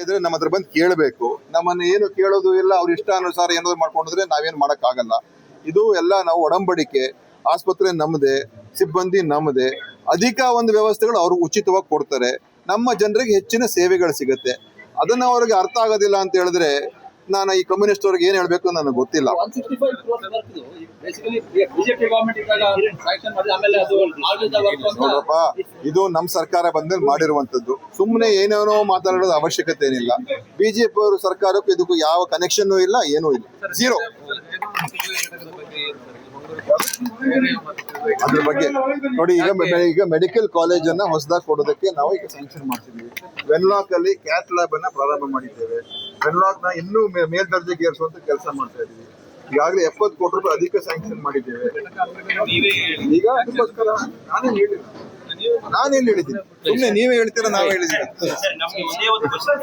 ಇದ್ರೆ ನಮ್ಮ ಹತ್ರ ಬಂದು ಕೇಳಬೇಕು. ನಮ್ಮನ್ನ ಏನು ಕೇಳೋದು ಇಲ್ಲ, ಅವ್ರ ಇಷ್ಟಾನುಸಾರ ಏನಾದ್ರು ಮಾಡ್ಕೊಂಡಿದ್ರೆ ನಾವೇನು ಮಾಡೋಕ್ಕಾಗಲ್ಲ. ಇದು ಎಲ್ಲ ನಾವು ಒಡಂಬಡಿಕೆ. ಆಸ್ಪತ್ರೆ ನಮ್ಮದೇ, ಸಿಬ್ಬಂದಿ ನಮ್ಮದೇ, ಅಧಿಕ ಒಂದು ವ್ಯವಸ್ಥೆಗಳು ಅವರು ಉಚಿತವಾಗಿ ಕೊಡ್ತಾರೆ. ನಮ್ಮ ಜನರಿಗೆ ಹೆಚ್ಚಿನ ಸೇವೆಗಳು ಸಿಗುತ್ತೆ. ಅದನ್ನ ಅವ್ರಿಗೆ ಅರ್ಥ ಆಗೋದಿಲ್ಲ ಅಂತ ಹೇಳಿದ್ರೆ ನಾನು ಈ ಕಮ್ಯುನಿಸ್ಟ್ ಅವ್ರಿಗೆ ಏನ್ ಹೇಳ್ಬೇಕು ನನಗೆ ಗೊತ್ತಿಲ್ಲ. ನೋಡ್ರಪ್ಪ, ಇದು ನಮ್ಮ ಸರ್ಕಾರ ಬಂದ್ಮೇಲೆ ಮಾಡಿರುವಂತದ್ದು. ಸುಮ್ಮನೆ ಏನೇನೋ ಮಾತಾಡೋದು ಅವಶ್ಯಕತೆ ಏನಿಲ್ಲ. ಬಿಜೆಪಿ ಅವರು ಸರ್ಕಾರಕ್ಕೂ ಇದಕ್ಕೂ ಯಾವ ಕನೆಕ್ಷನ್ ಇಲ್ಲ, ಏನೂ ಇಲ್ಲ, ಝೀರೋ. ಅದ್ರ ಬಗ್ಗೆ ನೋಡಿ, ಈಗ ಮೆಡಿಕಲ್ ಕಾಲೇಜನ್ನ ಹೊಸದಾಗಿ ಕೊಡೋದಕ್ಕೆ ನಾವು ಈಗ ಸ್ಯಾಂಕ್ಷನ್ ಮಾಡ್ತಿದ್ದೀವಿ. ವೆನ್ಲಾಕ್ ಅಲ್ಲಿ ಕ್ಯಾತ್ ಲ್ಯಾಬ್ ಅನ್ನ ಪ್ರಾರಂಭ ಮಾಡಿದ್ದೇವೆ. ವೆನ್ಲಾಕ್ ನ ಇನ್ನೂ ಮೇಲ್ದರ್ಜೆಗೆ ಏರಿಸುವಂತ ಕೆಲಸ ಮಾಡ್ತಾ ಇದ್ದೀವಿ. ಈಗಾಗಲೇ 70 ಕೋಟಿ ರೂಪಾಯಿ ಅಧಿಕ ಸ್ಯಾಂಕ್ಷನ್ ಮಾಡಿದ್ದೇವೆ. ಈಗ ಅದಕ್ಕೋಸ್ಕರ ನಾನೇನು ಹೇಳಿದ್ದೀನಿ, ಸುಮ್ಮನೆ ನೀವೇ ಹೇಳ್ತೀರಾ, ನಾವೇ ಹೇಳಿದ್ದೀವಿ.